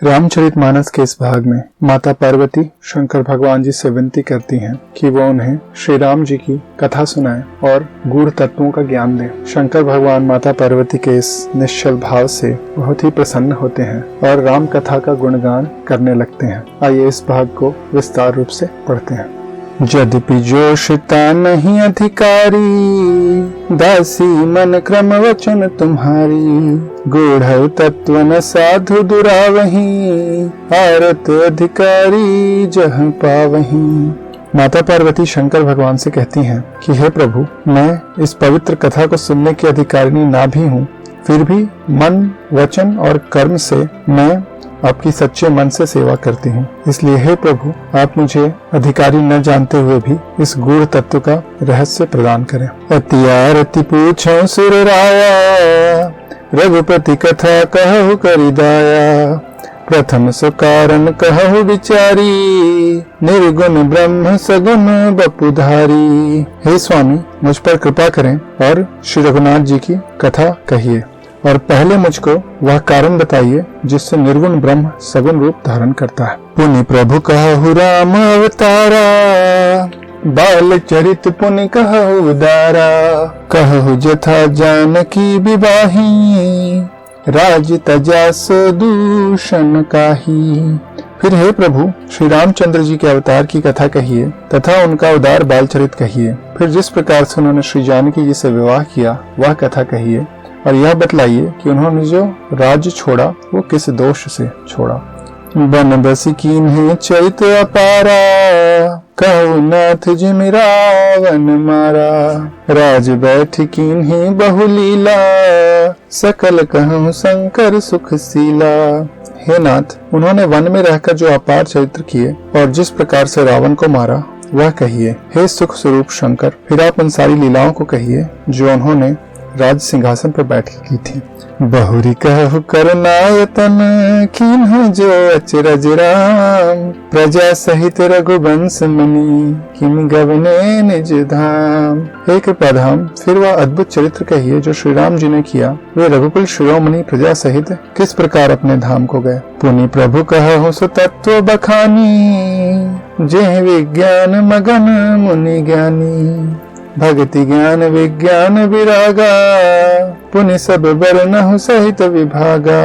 रामचरितमानस के इस भाग में माता पार्वती शंकर भगवान जी से विनती करती हैं कि वो उन्हें श्री राम जी की कथा सुनाएं और गूढ़ तत्वों का ज्ञान दें। शंकर भगवान माता पार्वती के इस निश्चल भाव से बहुत ही प्रसन्न होते हैं और राम कथा का गुणगान करने लगते हैं। आइए इस भाग को विस्तार रूप से पढ़ते हैं। यद्यपि जोषता नहीं अधिकारी, दासी मन क्रम वचन तुम्हारी। गूढ़ तत्व न साधु दुरावही, आरत अधिकारी जह पावही। माता पार्वती शंकर भगवान से कहती हैं कि हे प्रभु, मैं इस पवित्र कथा को सुनने की अधिकारिणी ना भी हूँ, फिर भी मन वचन और कर्म से मैं आपकी सच्चे मन से सेवा करती हूँ। इसलिए हे प्रभु, आप मुझे अधिकारी न जानते हुए भी इस गूढ़ तत्व का रहस्य प्रदान करें। अति आरती पूछो सुर राया, रघुपति कथा कहु करि दाया। प्रथम सो कारण कहु विचारी, निर्गुण ब्रह्म सगुण बपुधारी। हे स्वामी, मुझ पर कृपा करें और श्री रघुनाथ जी की कथा कहिए और पहले मुझको वह कारण बताइए जिससे निर्गुण ब्रह्म सगुण रूप धारण करता है। पुनि प्रभु कहु राम अवतारा, बाल चरित पुनि कहु उदारा। कहु जथा जानकी विवाही, राज तजास दूषण काही। फिर हे प्रभु, श्री रामचंद्र जी के अवतार की कथा कहिए तथा उनका उदार बाल चरित कहिए। फिर जिस प्रकार से उन्होंने श्री जानकी जी से विवाह किया वह कथा कहिए और यह बतलाइए कि उन्होंने जो राज्य छोड़ा वो किस दोष से छोड़ा। बन बसी कीन्हे चरित अपारा, कहु नाथ जिमि रावण मारा। राज बैठ कीन्हे बहुलीला, सकल कहूँ शंकर सुखशीला। हे नाथ, उन्होंने वन में रहकर जो अपार चरित्र किए और जिस प्रकार से रावण को मारा वह कहिए। हे सुख स्वरूप शंकर, फिर आप उन सारी लीलाओं को कहिए जो उन्होंने राज सिंहासन पर बैठ की थी। बहुरी कहु करुणायतन, कीन्ह जो अचरज राम। प्रजा सहित रघुवंश मुनि, किम गवने निज धाम। हे कृपाधाम, फिर वह अद्भुत चरित्र कहिए जो श्री राम जी ने किया। वे रघुकुल शिरोमणि प्रजा सहित किस प्रकार अपने धाम को गए। पुनि प्रभु कहु सो तत्व बखानी, जेह विज्ञान मगन मुनि ज्ञानी। भक्ति ज्ञान विज्ञान विरागा, पुनि सब बरनहु सहित विभागा।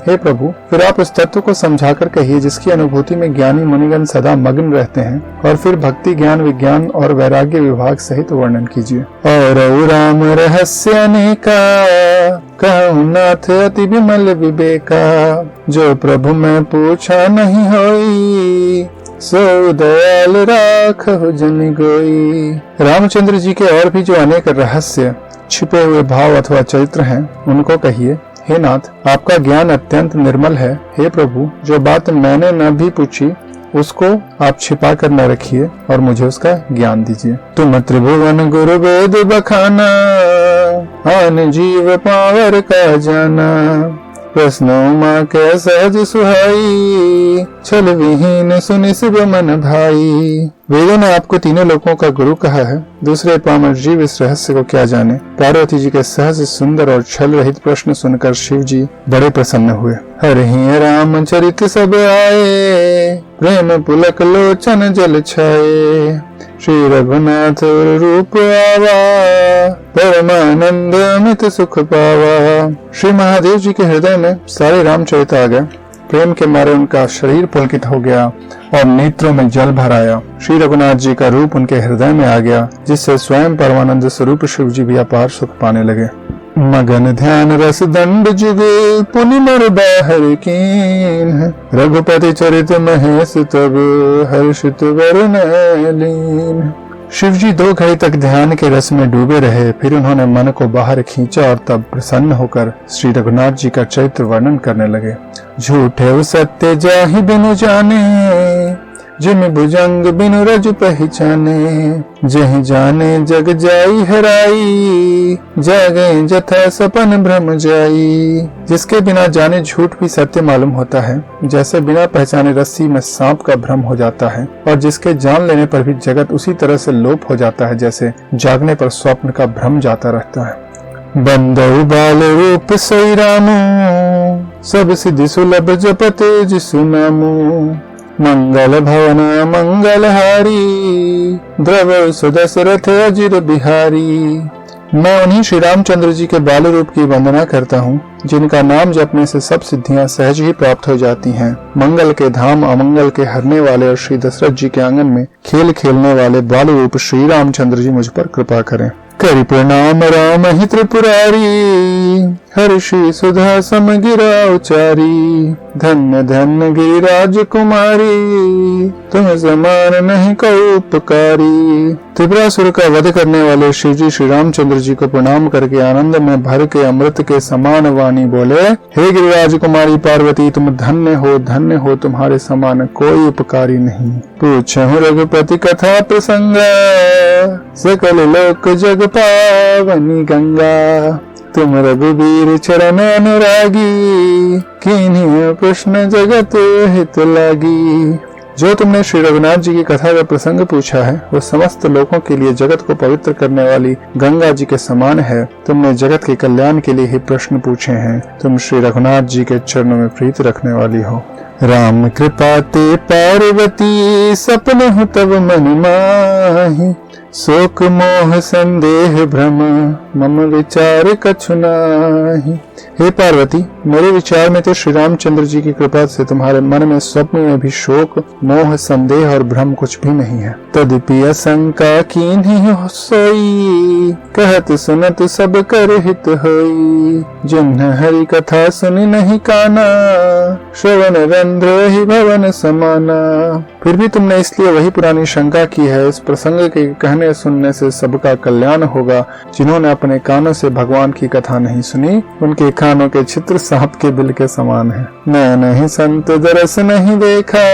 हे प्रभु, फिर आप उस तत्व को समझाकर कहिए जिसकी अनुभूति में ज्ञानी मुनिगण सदा मग्न रहते हैं और फिर भक्ति ज्ञान विज्ञान और वैराग्य विभाग सहित वर्णन कीजिए। और राम रहस्य अनेका, कहु नाथ अति विमल विवेका। जो प्रभु मैं पूछा नहीं होई, सो दयाल राखहु जन गोई। रामचंद्र जी के और भी जो अनेक रहस्य छिपे हुए भाव अथवा चरित्र हैं उनको कहिए। हे नाथ, आपका ज्ञान अत्यंत निर्मल है। हे प्रभु, जो बात मैंने न भी पूछी उसको आप छिपा कर न रखिए और मुझे उसका ज्ञान दीजिए। तुम त्रिभुवन गुरु वेद बखाना, आन जीव पावर का जाना। प्रश्नों माँ के सहज सुहाई, छल विहीन सुनि शिव मन भाई। वेदों ने आपको तीनों लोकों का गुरु कहा है, दूसरे पामर जीव इस रहस्य को क्या जाने। पार्वती जी के सहज सुंदर और छल रहित प्रश्न सुनकर शिव जी बड़े प्रसन्न हुए। हरि राम चरित सब आए, प्रेम पुलक लोचन जल छाए। श्री रघुनाथ रूप आवा, परमानंद अमित सुख पावा। श्री महादेव जी के हृदय में सारे रामचरित आ गए। प्रेम के मारे उनका शरीर पुलकित हो गया और नेत्रों में जल भर आया। श्री रघुनाथ जी का रूप उनके हृदय में आ गया, जिससे स्वयं परमानंद स्वरूप शिव जी भी अपार सुख पाने लगे। मगन ध्यान रस दंड जुगे, पुनि मर बाहर कीन। रघुपति चरित महेश तब, हर्षित वरण लीन। शिव जी 2 घड़ी तक ध्यान के रस में डूबे रहे। फिर उन्होंने मन को बाहर खींचा और तब प्रसन्न होकर श्री रघुनाथ जी का चरित्र वर्णन करने लगे। झूठे सत्य जाहि बिनु जाने, जिम भुजंग बिनु रज पहचाने। जहि जाने जग जाई हराई, जागे जथा सपन भ्रम जाई। जिसके बिना जाने झूठ भी सत्य मालूम होता है, जैसे बिना पहचाने रस्सी में सांप का भ्रम हो जाता है। और जिसके जान लेने पर भी जगत उसी तरह से लोप हो जाता है जैसे जागने पर स्वप्न का भ्रम जाता रहता है। बंदौ बाल रूप सोई रामो, सब सिद्धि सुलभ जपते जिसु नामो। मंगल भवन मंगलहारी, द्रव सुदशरथ अजिर बिहारी। मैं उन्हीं श्री रामचंद्र जी के बाल रूप की वंदना करता हूँ, जिनका नाम जपने से सब सिद्धियां सहज ही प्राप्त हो जाती हैं। मंगल के धाम अमंगल के हरने वाले और श्री दशरथ जी के आंगन में खेल खेलने वाले बाल रूप श्री रामचंद्र जी मुझ पर कृपा करें। करि प्रणाम राम ही त्रिपुरारी, हर्षि सुधा समगिरा उचारी। धन्य धन्य गिरिराज कुमारी, तुम समान नहीं को उपकारी। त्रिपुरासुर का वध करने वाले शिव जी श्री रामचंद्र जी को प्रणाम करके आनंद में भर के अमृत के समान वाणी बोले, हे गिरिराज कुमारी पार्वती, तुम धन्य हो, तुम्हारे समान कोई उपकारी नहीं। पूछहु रघुपति कथा प्रसंग, सकल लोक जग पावनी गंगा। तुम रघुबीर चरण अनुरागी, कीन्ही प्रश्न जगत हित लागी। जो तुमने श्री रघुनाथ जी की कथा का प्रसंग पूछा है, वो समस्त लोगों के लिए जगत को पवित्र करने वाली गंगा जी के समान है। तुमने जगत के कल्याण के लिए ही प्रश्न पूछे हैं। तुम श्री रघुनाथ जी के चरणों में प्रीति रखने वाली हो। राम कृपा ते पार्वती, सपन हूँ तब मन माही। शोक मोह संदेह भ्रम, मम विचार कछु नाही। हे पार्वती, मेरे विचार में तो श्री रामचंद्र जी की कृपा से तुम्हारे मन में स्वप्न में भी शोक मोह संदेह और भ्रम कुछ भी नहीं है। तदपि असंका कीन्ही सोई, कहत सुनत सब कर हित होई। जिन्ह हरि कथा सुनि नहीं काना, श्रवण रंध्र ही भवन समाना। फिर भी तुमने इसलिए वही पुरानी शंका की है, इस प्रसंग के कहने सुनने से सबका कल्याण होगा। जिन्होंने अपने कानों से भगवान की कथा नहीं सुनी, उनके कानों के चित्र सांप के बिल के समान है। नैन ही संत दरस नहीं देखा,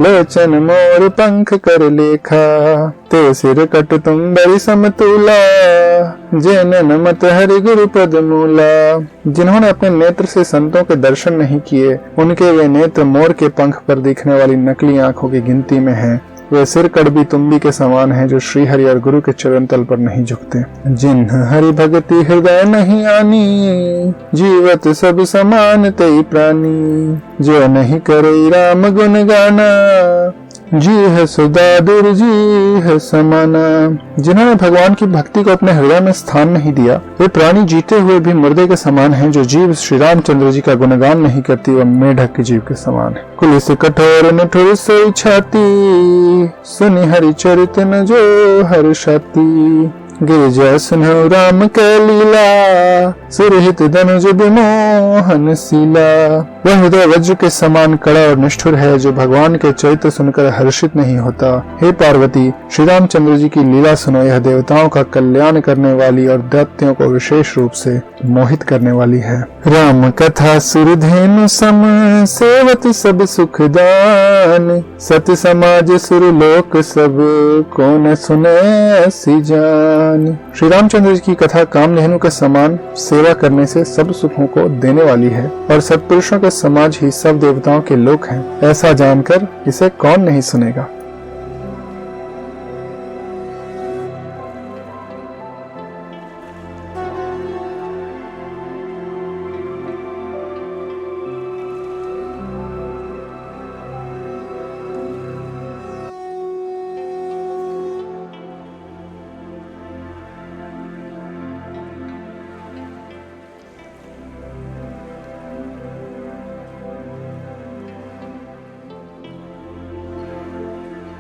लोचन मोर पंख कर लेखा। ते सिर कट तुम बड़ी समतूला, जैन मत हरि गुरु पद मूला। जिन्होंने अपने नेत्र से संतों के दर्शन नहीं किए, उनके वे नेत्र मोर के पंख पर दिखने वाली नकली आंखों की गिनती में हैं। वे सिर कड़बी तुम्बी के समान है, जो श्री हरि और गुरु के चरण तल पर नहीं झुकते। जिन्ह हरि भक्ति हृदय नहीं आनी, जीवत सब समान तई प्राणी। जो नहीं करे राम गुण गाना, जी है सुदादुर जी है समाना। जिन्होंने भगवान की भक्ति को अपने हृदय में स्थान नहीं दिया, वे प्राणी जीते हुए भी मुर्दे के समान हैं। जो जीव श्री रामचंद्र जी का गुणगान नहीं करती, वह मेढक के जीव के समान है। कुलिस कठोर निठुर सोई छाती, सुनि हरि चरित न जो हर्षाती। गिरिजा सुनहु राम के लीला, सुरहित धनुज विमोहन सीला। वह हृदय वज्र के समान कड़ा और निष्ठुर है, जो भगवान के चरित्र सुनकर हर्षित नहीं होता। हे पार्वती, श्री रामचंद्र जी की लीला सुनो। यह देवताओं का कल्याण करने वाली और दैत्यों को विशेष रूप से मोहित करने वाली है। राम कथा सुरधेनु सम, सेवत सब सुख दान। सत समाज सुरलोक सब, कौन सुने ऐसी जान। श्री रामचंद्र जी की कथा कामधेनु के समान सेवा करने से सब सुखों को देने वाली है, और सत्पुरुषों के समाज ही सब देवताओं के लोक हैं। ऐसा जानकर इसे कौन नहीं सुनेगा।